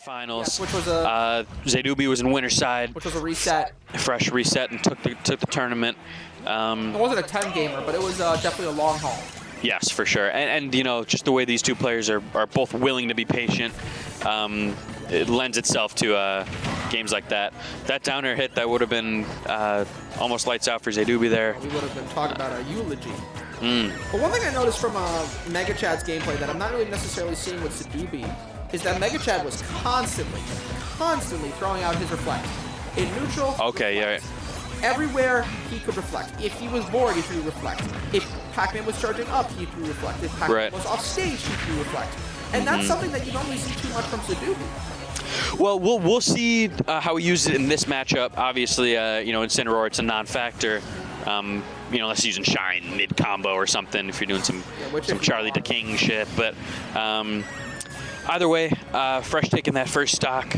finals. Yes, which was a Szadubiii was in winner's side. which was a reset. Fresh reset and took the tournament. It wasn't a 10-gamer, but it was definitely a long haul. Yes, for sure. And you know, just the way these two players are both willing to be patient, it lends itself to games like that. That downer hit, that would have been almost lights out for Szadubiii there. We would have been talking about a eulogy. But one thing I noticed from Mega Chad's gameplay that I'm not really necessarily seeing with Szadubiii is that Mega Chad was constantly throwing out his reflect. In neutral, Okay, yeah. Right. everywhere he could reflect. If he was bored, he threw reflect. If Pac-Man was charging up, he threw reflect. If Pac-Man was off stage, he threw reflect. And that's something that you don't really see too much from Szadubiii. Well, we'll see how he uses it in this matchup. Obviously, you know, in Cineroar, it's a non-factor. You know, unless you're using Shine mid-combo or something, if you're doing some Charlie to King shit. But either way, Fresh taking that first stock.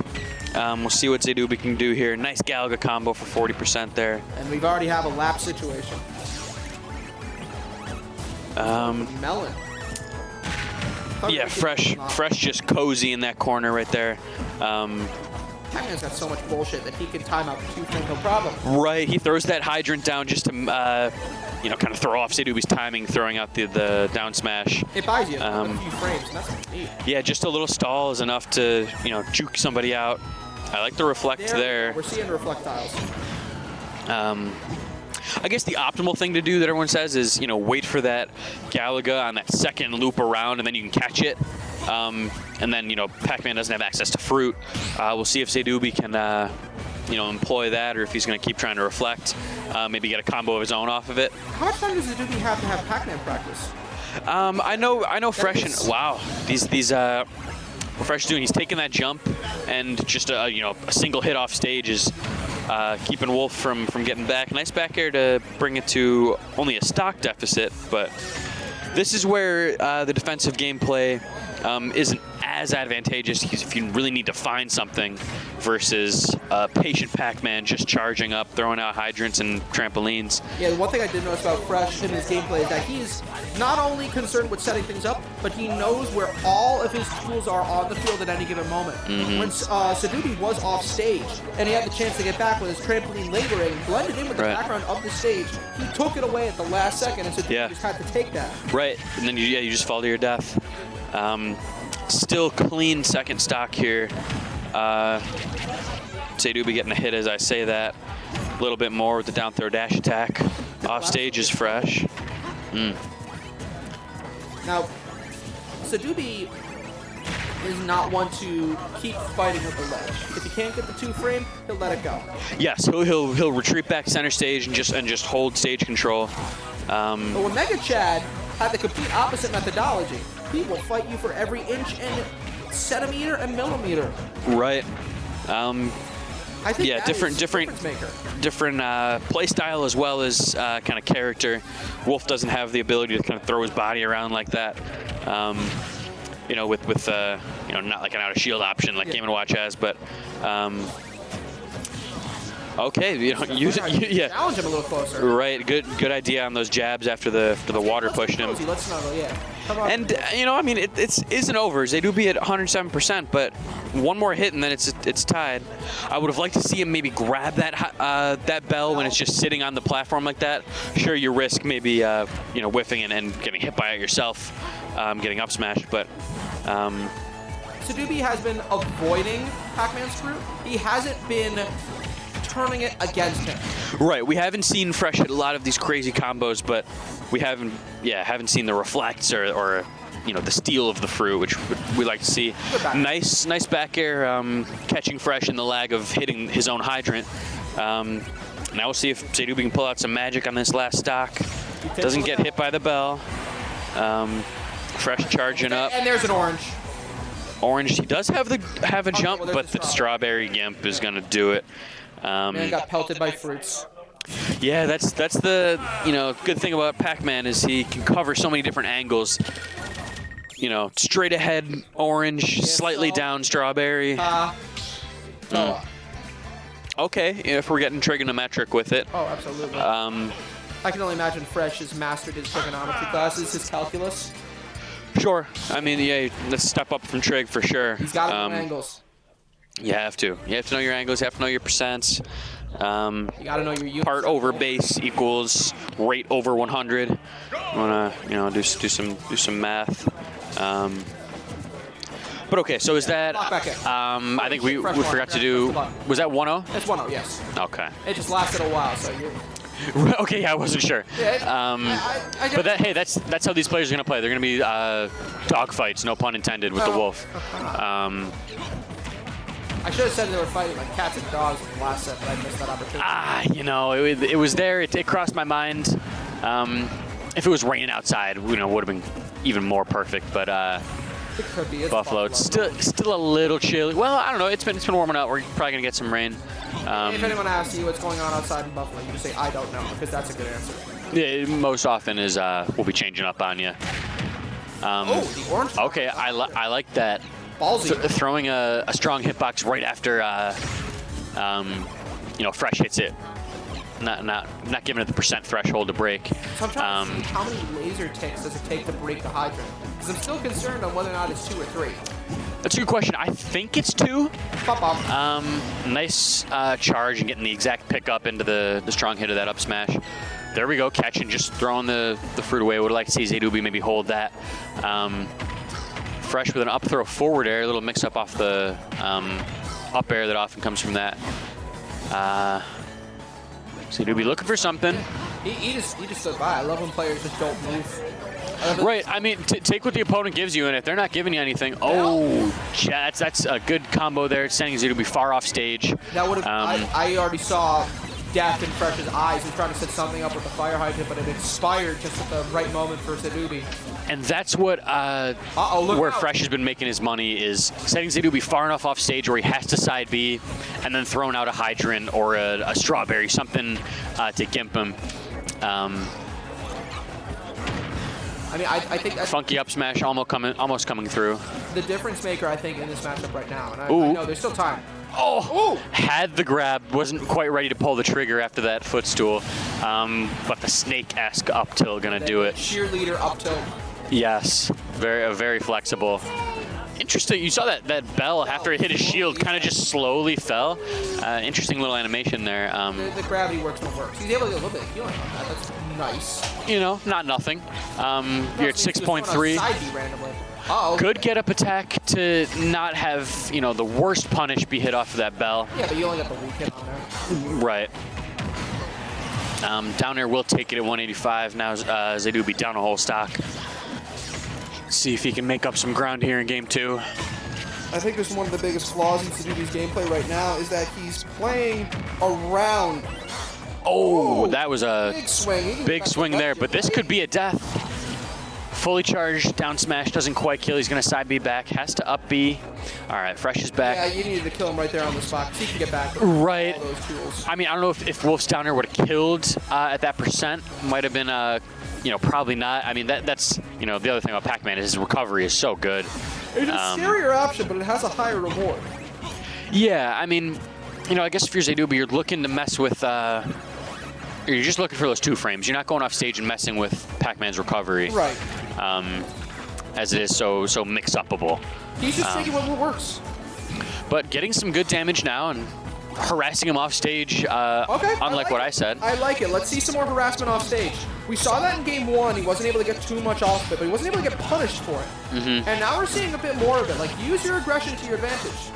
We'll see what Szadubiii can do here. Nice Galaga combo for 40% there. And we've already have a lap situation. Melon. Yeah, Fresh just cozy in that corner right there. Pac-Man's got so much bullshit that he can time out the 2-frame no problem. Right, he throws that hydrant down just to, you know, kind of throw off Szadubii's timing, throwing out the down smash. It buys you a few frames, and that's what you need. Yeah, just a little stall is enough to, you know, juke somebody out. I like the reflect there. We're seeing reflectiles. I guess the optimal thing to do that everyone says is, you know, wait for that Galaga on that second loop around, and then you can catch it. And then, you know, Pac-Man doesn't have access to fruit. We'll see if Szadubiii can, you know, employ that, or if he's going to keep trying to reflect. Maybe get a combo of his own off of it. How much time does Szadubiii have to have Pac-Man practice? I know Fresh and wow, these what Fresh is doing, he's taking that jump, and just you know, a single hit off stage is keeping Wolf from getting back. Nice back air to bring it to only a stock deficit, but this is where the defensive gameplay isn't as advantageous, because if you really need to find something versus patient Pac-Man just charging up, throwing out hydrants and trampolines. Yeah, the one thing I did notice about Fresh in his gameplay is that he's not only concerned with setting things up, but he knows where all of his tools are on the field at any given moment. When Szadubiii was off stage and he had the chance to get back with his trampoline lingering, blended in with the background of the stage, he took it away at the last second, and Szadubiii just had to take that. Right, and then you just fall to your death. Still clean second stock here. Szadubiii getting a hit as I say that. A little bit more with the down throw dash attack. Off stage is Fresh. Now, Szadubiii is not one to keep fighting with the ledge. If he can't get the 2-frame, he'll let it go. Yes, he'll retreat back center stage and just hold stage control. But when Mega Chad had the complete opposite methodology, he will fight you for every inch and centimeter and millimeter. Right. I think yeah, different play style as well as kind of character. Wolf doesn't have the ability to kind of throw his body around like that. You know, with you know, not like an out of shield option like Game & Watch has, but okay, you know, use it. Yeah, challenge him a little closer. Right, good idea on those jabs after the water pushed him. Let's snuggle, yeah. And you know, I mean, it isn't over. Szadubiii at 107%, but one more hit and then it's tied. I would have liked to see him maybe grab that bell when it's just sitting on the platform like that. Sure, you risk maybe you know, whiffing and getting hit by it yourself, getting up smashed, but. Szadubiii has been avoiding Pac-Man's fruit. He hasn't been turning it against him. Right, we haven't seen Fresh hit a lot of these crazy combos, but we haven't seen the reflects or you know, the steal of the fruit, which we like to see. Nice back air, catching Fresh in the lag of hitting his own hydrant. Now we'll see if Szadubiii can pull out some magic on this last stock. Doesn't get hit by the bell. Fresh charging up. And there's an orange. Orange, he does have a jump, well, but the strawberry gimp is going to do it. Man got pelted by fruits. Yeah, that's the, you know, good thing about Pac-Man is he can cover so many different angles. You know, straight ahead orange, slightly down strawberry. Okay, if we're getting trigonometric with it. Oh, absolutely. I can only imagine Fresh has mastered his trigonometry classes, his calculus. Sure. I mean, yeah, let's step up from trig for sure. He's got angles. You have to. You have to know your angles. You have to know your percents. You gotta know your units. Part over base equals rate over 100. You wanna, do some math. But okay, so is that? I think we forgot to do. Was that 1-0? It's 1-0, yes. Okay. It just lasted a while, so you. Okay, yeah, I wasn't sure. Yeah, but that's how these players are gonna play. They're gonna be dog fights, no pun intended, with the wolf. I should have said they were fighting like cats and dogs in the last set, but I missed that opportunity. It was there. It crossed my mind. If it was raining outside, would have been even more perfect. But it could be. Buffalo, it's still a little chilly. Well, I don't know. It's been warming up. We're probably gonna get some rain. If anyone asks you what's going on outside in Buffalo, you just say I don't know, because that's a good answer. Yeah, most often is we'll be changing up on you. The orange. Okay, I like that. Ballsy. Throwing a strong hitbox right after Fresh hits it. Not giving it the percent threshold to break. So I'm trying to see how many laser ticks does it take to break the hydrant? Because I'm still concerned on whether or not it's 2 or 3. That's a good question. I think it's 2. Bop. Nice charge and getting the exact pickup into the strong hit of that up smash. There we go, catching, just throwing the fruit away. Would like to see Szadubiii maybe hold that. Fresh with an up throw forward air, a little mix up off the up air that often comes from that. Szadubiii looking for something. He just stood by. I love when players just don't move. Right, I mean, take what the opponent gives you, and if they're not giving you anything, that's a good combo there. It's sending Szadubiii far off stage. That would have. I already saw death in Fresh's eyes. He's trying to set something up with the fire hydrant, but it expired just at the right moment for Szadubiii. And that's what where Fresh has been making his money, is setting Szadubiii far enough off stage where he has to side B, and then throwing out a hydrant or a strawberry, something to gimp him. I mean, I think that's funky up smash almost coming through. The difference maker, I think, in this matchup right now. And I know there's still time. Oh, had the grab, wasn't quite ready to pull the trigger after that footstool, but the snake-esque up tilt gonna do it. Cheerleader up tilt. Yes, very flexible. Interesting. You saw that bell after it hit his shield, kind of just slowly fell. Interesting little animation there. The gravity works what works. He's able to get a little bit of healing on that. That's nice. Not nothing. You're at 6.3. Good get up attack to not have the worst punish be hit off of that bell. Yeah, but you only got the weak hit on there. Right. Down there will take it at 185. Now Szadubiii down a whole stock. See if he can make up some ground here in game 2. I think there's one of the biggest flaws in Szadubii's gameplay right now is that he's playing around. Oh, that was a big swing there, but this could be a death. Fully charged, down smash, doesn't quite kill. He's going to side B back, has to up B. All right, Fresh is back. Yeah, you needed to kill him right there on the spot, because he can get back with right. all those tools. I mean, I don't know if Wolf's down there would have killed at that percent. Might have been, probably not. I mean, that's, the other thing about Pac-Man is his recovery is so good. It's a scarier option, but it has a higher reward. Yeah, I mean, I guess if you're Szadubiii, you're looking to mess with, you're just looking for those 2 frames. You're not going off stage and messing with Pac-Man's recovery. Right. As it is so mix-upable. He's just taking what works. But getting some good damage now and harassing him off stage, unlike what I said. I like it. Let's see some more harassment off stage. We saw that in game 1. He wasn't able to get too much off of it, but he wasn't able to get punished for it. Mm-hmm. And now we're seeing a bit more of it. Like, use your aggression to your advantage.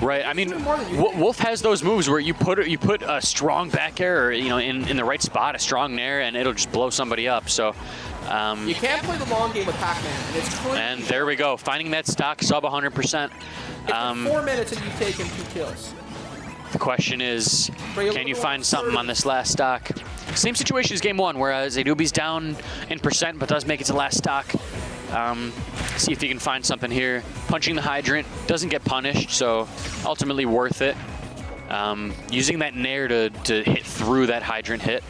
Right. I mean, Wolf has those moves where you put a strong back air, or in the right spot, a strong nair, and it'll just blow somebody up. So. You can't play the long game with Pac-Man, and there we go, finding that stock sub 100%. It's 4 minutes and you've taken 2 kills. The question is, can you find something on this last stock? Same situation as game 1, where Szadubii's down in percent, but does make it to last stock. See if he can find something here. Punching the hydrant, doesn't get punished, so ultimately worth it. Using that nair to hit through that hydrant hit.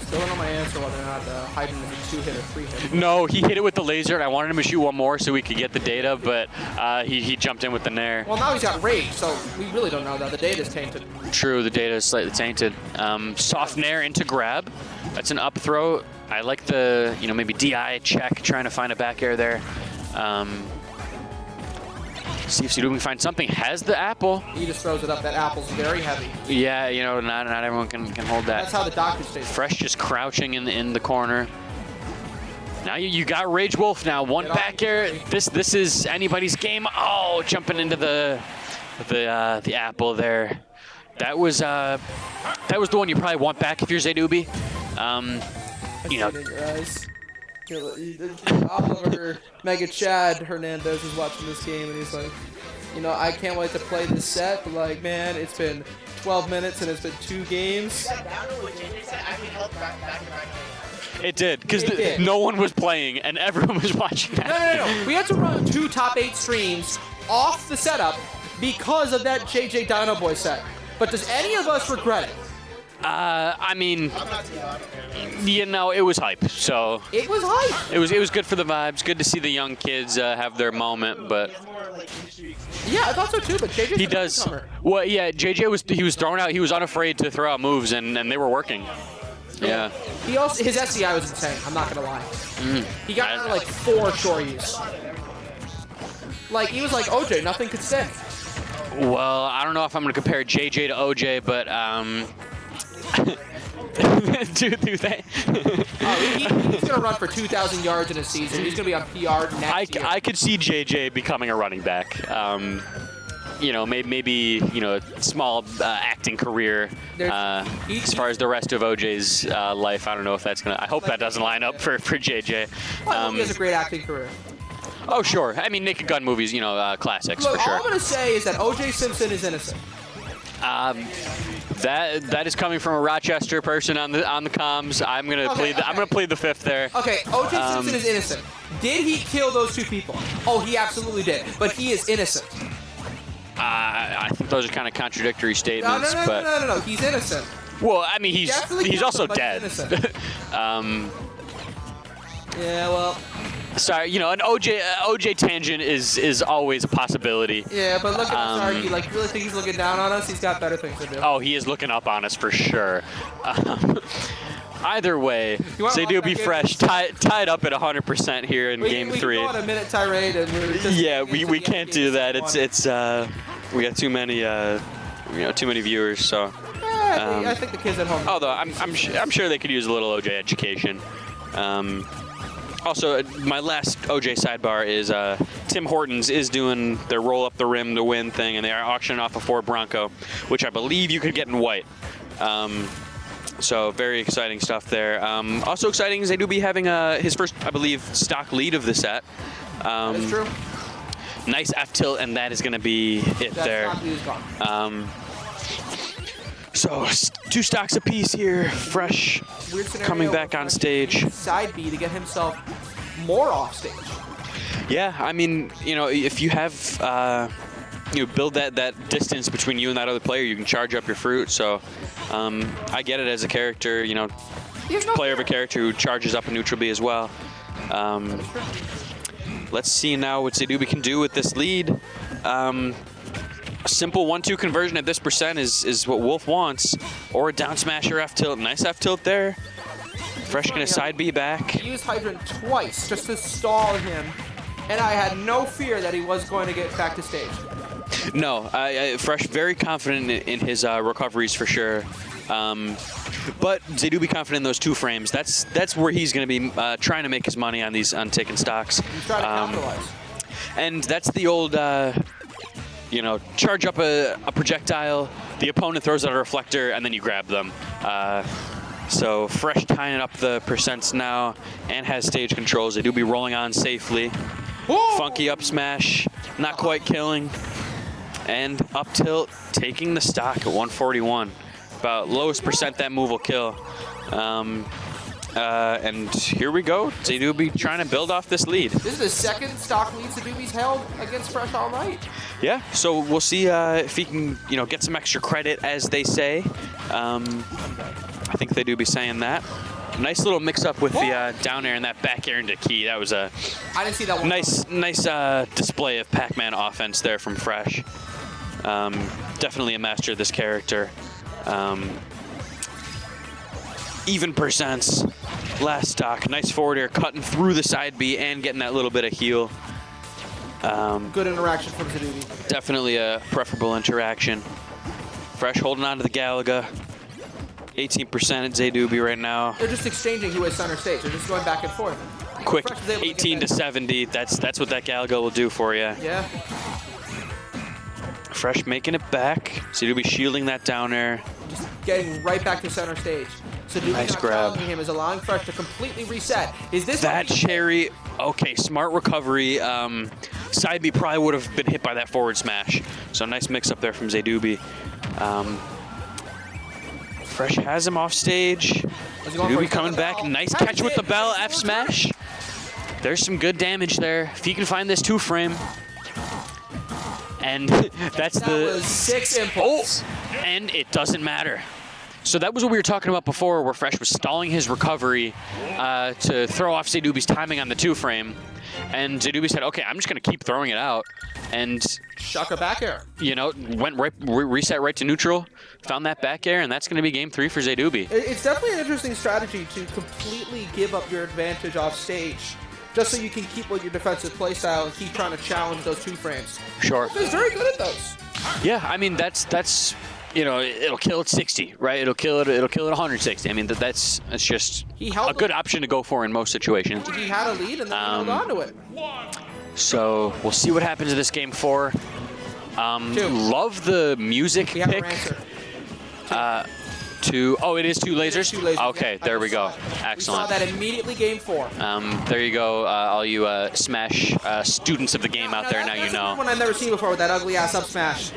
Still don't know my answer whether or not the hydrant is a 2-hit or 3-hit. No, he hit it with the laser, and I wanted him to shoot one more so we could get the data, but he jumped in with the nair. Well, now he's got rage, so we really don't know that. The data's tainted. True, the data is slightly tainted. Soft nair into grab. That's an up throw. I like the, maybe DI check, trying to find a back air there. See if Szadubiii can find something. Has the apple. He just throws it up. That apple's very heavy. Yeah, you know, not everyone can hold that. That's how the doctor stays. Fresh just crouching in the corner. Now you got Rage Wolf now. One back air. This is anybody's game. Oh, jumping into the apple there. That was the one you probably want back if you're Szadubiii. You know. In your eyes. Oliver Mega Chad Hernandez is watching this game and he's like, you know, I can't wait to play this set, but like, man, it's been 12 minutes and it's been 2 games. It did, because no one was playing and everyone was watching that. No. We had to run 2 top 8 streams off the setup because of that JJ Dino Boy set. But does any of us regret it? I mean, you know, it was hype. So it was hype. It was good for the vibes. Good to see the young kids have their moment. But yeah, I thought so too. But JJ, he does. Well, yeah, JJ was thrown out. He was unafraid to throw out moves, and they were working. Yeah. He also his SCI was insane. I'm not gonna lie. He got out of like 4 shoryus. Like he was like OJ, nothing could stick. Well, I don't know if I'm gonna compare JJ to OJ, but do they? He's gonna run for 2,000 yards in a season. He's gonna be on PR next year. I could see JJ becoming a running back. You know, maybe you know, a small acting career. As far as the rest of OJ's life, I don't know if that's gonna. I hope that doesn't line up for JJ. Well, he has a great acting career. Oh sure, I mean Naked Gun movies, you know, classics. Look, for sure. all I'm gonna say is that OJ Simpson is innocent. That is coming from a Rochester person on the comms. I'm gonna plead the fifth there. Okay, OJ Simpson is innocent. Did he kill those 2 people? Oh, he absolutely did. But he is innocent. I think those are kind of contradictory statements. No. He's innocent. Well, I mean, he's also dead. Yeah, well. Sorry, you know, an OJ tangent is always a possibility. Yeah, but look at Sarky. Like, you really think he's looking down on us? He's got better things to do. Oh, he is looking up on us for sure. Either way, Szadubiii fresh tied up at 100% here in game 3. We can go on a minute tirade and we're just we can't do that. It's we got too many too many viewers. So I think the kids at home. Although I'm sure they could use a little OJ education. Also, my last OJ sidebar is Tim Hortons is doing their roll up the rim to win thing, and they are auctioning off a Ford Bronco, which I believe you could get in white. So very exciting stuff there. Also exciting is Szadubiii having his first, I believe, stock lead of the set. That's true. Nice F tilt, and that is going to be it there. So 2 stocks apiece here. Fresh coming back on stage. Side B to get himself more off stage. Yeah, I mean, you know, if you have you build that distance between you and that other player, you can charge up your fruit. So I get it as a character, you know, player of a character who charges up a neutral B as well. Let's see now what Szadubiii can do with this lead. A simple 1-2 conversion at this percent is what Wolf wants, or a down smasher F tilt. Nice F tilt there. Fresh gonna side B back. He used Hydrant twice just to stall him, and I had no fear that he was going to get back to stage. No, Fresh very confident in his recoveries for sure. But Szadubiii confident in those 2 frames. That's where he's going to be trying to make his money on taking stocks. He's trying to capitalize. And that's the old, you know, charge up a projectile, the opponent throws out a reflector, and then you grab them. So Fresh tying up the percents now and has stage controls. Szadubiii rolling on safely. Whoa! Funky up smash, not quite killing. And up tilt, taking the stock at 141. About lowest percent that move will kill. And here we go. Szadubiii trying to build off this lead. This is the second stock lead Szadubii's held against Fresh all night. Yeah, so we'll see if he can, you know, get some extra credit, as they say. I think they do be saying that. Nice little mix-up with the down air and that back air into key. That was a I didn't see that one. nice display of Pac-Man offense there from Fresh. Definitely a master of this character. Even percents. Last stock. Nice forward air cutting through the side B and getting that little bit of heal. Good interaction from Szadubiii. Definitely a preferable interaction. Fresh holding on to the Galaga. 18% at Szadubiii right now. They're just exchanging who is center stage. They're just going back and forth. Quick 18 to 70. That's what that Galaga will do for you. Yeah. Fresh making it back. Szadubiii shielding that down air. Just getting right back to center stage. Szadubiii Nice not grab. challenging him, is allowing Fresh to completely reset. Is this That cherry, okay, smart recovery. Side B probably would have been hit by that forward smash. So nice mix up there from Szadubiii. Fresh has him off stage. Szadubiii coming back. Nice catch with the bell, F smash. There's some good damage there. If he can find this 2-frame. And that's that was 6 impulse. Oh, and it doesn't matter. So that was what we were talking about before, where Fresh was stalling his recovery to throw off Szadubii's timing on the 2-frame. And Szadubiii said, okay, I'm just going to keep throwing it out. And Shuck a back air. You know, went right, reset right to neutral, found that back air, and that's going to be game 3 for Szadubiii. It's definitely an interesting strategy to completely give up your advantage off stage, just so you can keep with your defensive playstyle and keep trying to challenge those 2-frames. Sure. He's very good at those. Yeah, I mean that's you know, it'll kill at 60, right? It'll kill at 160. I mean that's just a good option to go for in most situations. He had a lead and then he held on to it. So we'll see what happens in this game 4. Love the music We have pick. our answer. Oh, it is 2 lasers? 2 lasers. Okay, Yeah, there we go. We Excellent. saw that immediately game 4. There you go, all you Smash students of the game out there. Now you That's know. one I've never seen before with that ugly ass up smash.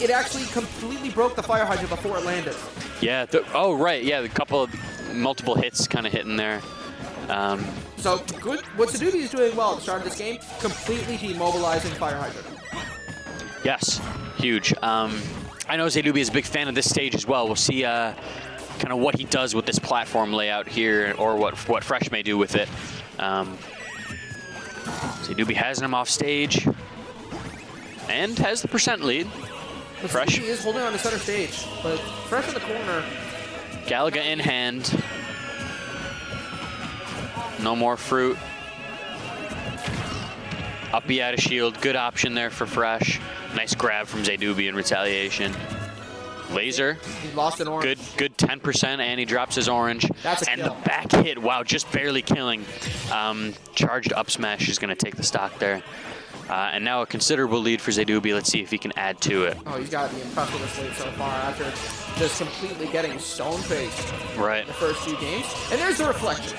It actually completely broke the fire hydrant before it landed. Yeah. Oh, right. Yeah, the couple of multiple hits kind of hitting there. So good. What Szadubiii is doing well at the start of this game, completely demobilizing fire hydrant. Yes, huge. I know Szadubiii is a big fan of this stage as well. We'll see kind of what he does with this platform layout here, or what Fresh may do with it. Szadubiii has him off stage and has the % lead. But Fresh. Szadubiii is holding on to center stage, but Fresh in the corner. Galaga in hand. No more fruit. Up B out of shield. Good option there for Fresh. Nice grab from Szadubiii in retaliation. Laser. He lost an orange. Good 10%, and he drops his orange. That's a and kill. the back hit, wow, just barely killing. Charged up smash is going to take the stock there. And now a considerable lead for Szadubiii. Let's see if he can add to it. Oh, he's got to be impressed with this lead so far after just completely getting stone-faced Right. the first 2 games. And there's the reflection.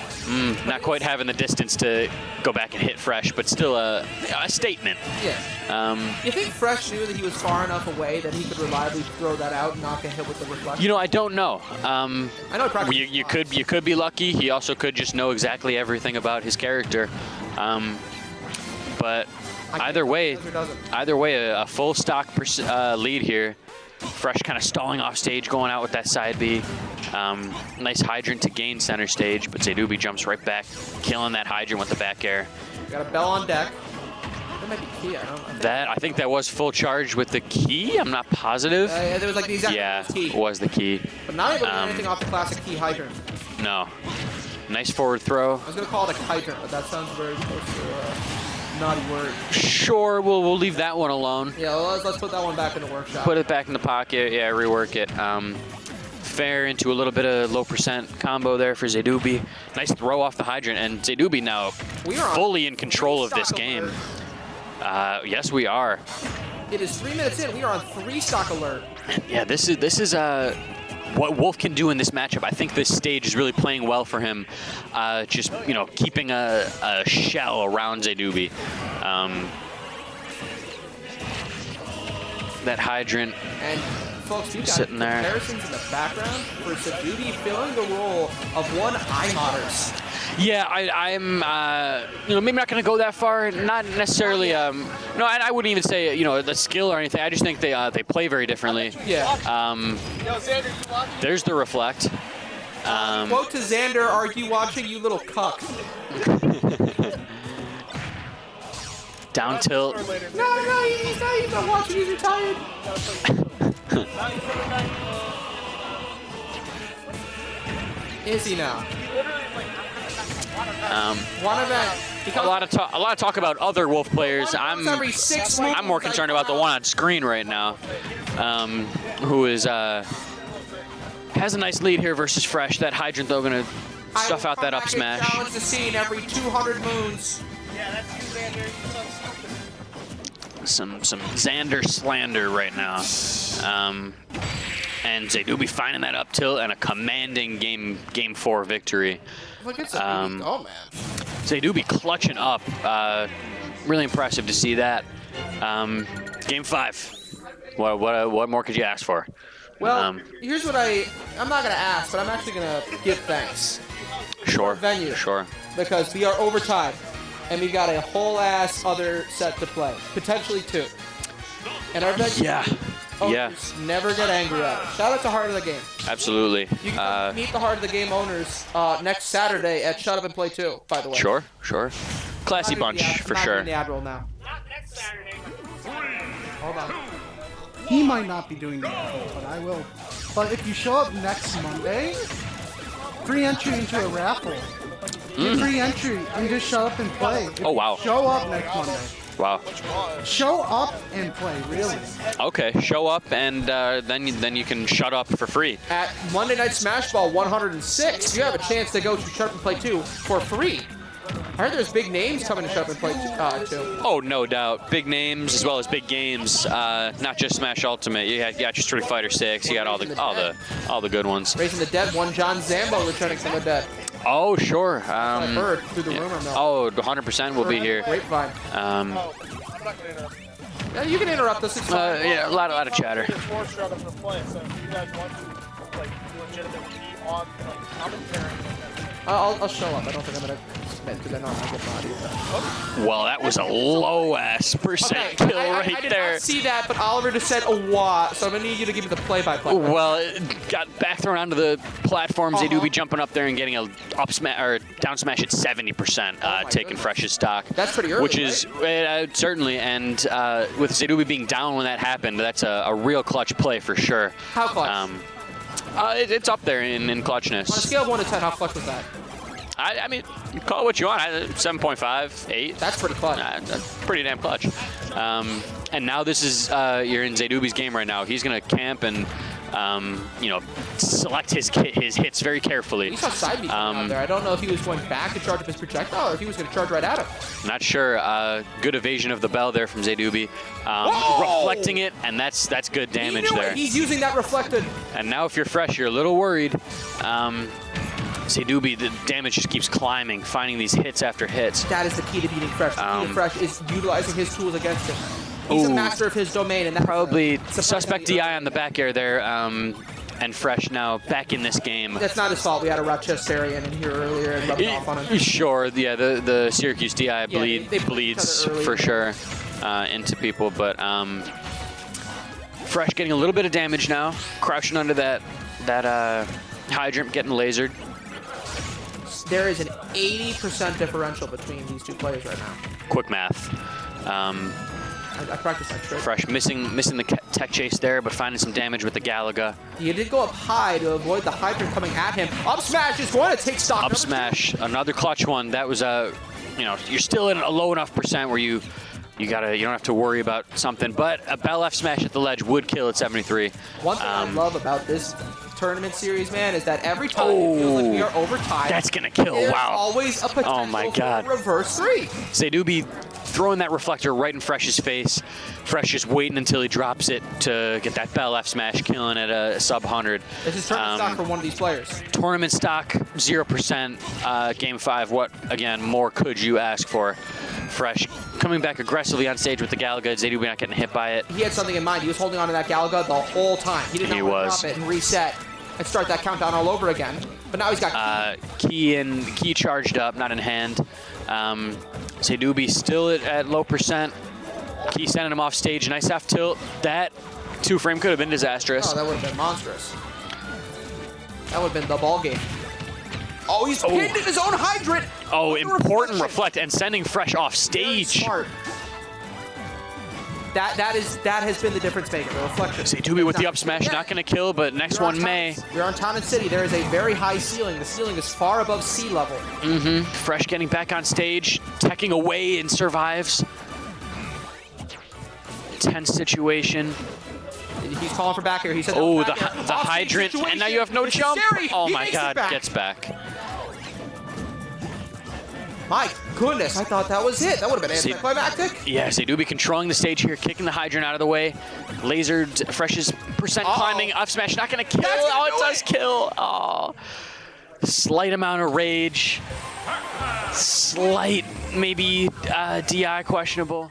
Not quite having the distance to go back and hit Fresh, but still a statement. Yeah. You think Fresh knew that he was far enough away that he could reliably throw that out and not get hit with the reflection? You know, I don't know. I know he practiced. You could be lucky. He also could just know exactly everything about his character. But either way, a full stock lead here. Fresh kind of stalling off stage, going out with that side B. Nice hydrant to gain center stage, but Szadubiii jumps right back, killing that hydrant with the back air. Got a bell on deck. That might be key. I think that was full charge with the key. I'm not positive. There was like the exact key. It was the key. But not able to do anything off the classic key hydrant. No. Nice forward throw. I was going to call it a hydrant, but that sounds very close to a naughty word. Sure, we'll leave that one alone. Yeah, let's put that one back in the workshop. Put it back in the pocket. Yeah, rework it. Fair into a little bit of low % combo there for Szadubiii. Nice throw off the hydrant, and Szadubiii now fully in control of this game. Yes, we are. It is 3 minutes in. We are on 3 stock alert. Yeah, this is what Wolf can do in this matchup. I think this stage is really playing well for him. Just, you know, keeping a shell around Szadubiii. That hydrant. And folks, you got sitting there. comparisons in the background for Szadubiii filling the role of one iModders. Yeah, I'm, you know, maybe not going to go that far. Not necessarily, no, I wouldn't even say, you know, the skill or anything. I just think they play very differently. Yeah. There's the reflect. Quote to Xander, "Are you watching, you little cuck?" Down tilt. No, he's not even watching. He's retired. Is he now? One event. A lot of talk about other Wolf players. Every 6 moves, I'm more concerned about the one on screen right now, who is has a nice lead here versus Fresh. That Hydrant though gonna stuff out that up smash. Challenge the scene every 200 moons. Yeah, that's you, Xander. Some Xander slander right now. And Szadubiii finding that up tilt and a commanding game 4 victory. Look at Szadubiii. Oh man. Szadubiii clutching up. Really impressive to see that. Game 5. What more could you ask for? Well, here's what I'm not gonna ask, but I'm actually gonna give thanks. Sure. Venue. Sure. Because we are overtime, and we've got a whole ass other set to play, potentially 2. And our venue. Yeah. Owners never get angry at it. Shout out to Heart of the Game. Absolutely. You can meet the Heart of the Game owners next Saturday at Shut Up and Play 2, by the way. Sure. Classy bunch, for sure. I'm not doing the Admiral now. Not next Saturday. Hold on. He might not be doing that, but I will. But if you show up next Monday, free entry into a raffle. Get free entry and just show up and play. If Oh, wow. you show up next Monday. Wow. Show up and play, really. Okay, show up and then you can shut up for free. At Monday Night Smash Ball 106, you have a chance to go to Shut Up and Play 2 for free. I heard there's big names coming to Shut Up and Play 2. Oh, no doubt. Big names as well as big games. Not just Smash Ultimate. You got your Street Fighter 6. You got all the good ones. Raising the Dead, one John Zambo returning from the dead. Oh, sure. I heard through the rumor mill. Oh, 100% will be here. Grapevine. I'm not gonna interrupt. Yeah, you can interrupt us. It's fine. Yeah, a lot of chatter. There's more Shut Up and Play, so if you guys want to like legitimately be on like commentary. I'll show up. I don't think I'm gonna spend because I know I'm gonna get bodied. Well, that was a low-ass percent kill I right did there. not see that, but Oliver just said a what, so I'm gonna need you to give me the play-by-play. Well, it got back thrown onto the platform. Szadubiii jumping up there and getting a up smash or down smash at 70%, taking Fresh's stock. That's pretty early, Which is certainly, and with Szadubiii being down when that happened, that's a real clutch play for sure. How clutch? It's up there in clutchness. On a scale of 1 to 10, how clutch was that? I mean, you call it what you want. 7.5, 8. That's pretty clutch. That's pretty damn clutch. And now this is you're in Szadubii's game right now. He's gonna camp and select his hits very carefully. You saw side beat out there. I don't know if he was going back to charge up his projectile or if he was going to charge right at him. Not sure. Good evasion of the bell there from Szadubiii. Reflecting it, and that's good damage there. He's using that reflected. And now if you're Fresh, you're a little worried. Szadubiii, the damage just keeps climbing, finding these hits after hits. That is the key to beating Fresh. The key to Fresh is utilizing his tools against him. He's a master of his domain, and that's probably suspect DI on the back air there. And Fresh now back in this game. That's not his fault. We had a Rochesterian in here earlier and rubbed off on him. Sure, yeah, the Syracuse DI bleeds for sure into people, but Fresh getting a little bit of damage now, crouching under that hydrant, getting lasered. There is an 80% differential between these two players right now. Quick math. I practiced that trick. Fresh missing the tech chase there, but finding some damage with the Galaga. He did go up high to avoid the hydrant coming at him. Up smash is going to take stock. Up smash, another clutch one. That was you're still in a low enough percent where you don't have to worry about something. But a bell F smash at the ledge would kill at 73. One thing I love about this tournament series, man, is that every time it feels like we are overtime, that's gonna kill. There's Wow. always a potential Oh my God. for a reverse 3. Szadubiii throwing that reflector right in Fresh's face. Fresh just waiting until he drops it to get that bell F smash, killing at a sub 100. This is tournament stock for one of these players. Tournament stock, 0%. Game 5, what, again, more could you ask for? Fresh coming back aggressively on stage with the Galaga. Szadubiii not getting hit by it. He had something in mind. He was holding on to that Galaga the whole time. He did not want to drop it and reset and start that countdown all over again. But now he's got key charged up, not in hand. Szadubiii still at low percent. Key sending him off stage. Nice F tilt. That 2-frame could have been disastrous. Oh, that would have been monstrous. That would have been the ball game. Oh, he's pinned in his own hydrant. Oh, important reflect and sending Fresh off Very stage. smart. that has been the difference maker, the reflection. Szadubiii with the up smash, not going to kill, but next You're on one may. You're on Town and City. There is a very high ceiling. The ceiling is far above sea level. Fresh getting back on stage, teching away and survives. Tense situation. He's calling for back air. He said, Oh, the back air. hydrant, and now you have no This is jump. scary. Oh He my makes it God, back. gets back. My goodness, I thought that was it. That would have been See- anticlimactic. Yeah, Szadubiii controlling the stage here, kicking the hydrant out of the way. Lasered, Fresh's percent climbing, up smash, not gonna kill. That's gonna Oh, it do does kill. Oh, slight amount of rage. Slight, maybe DI questionable.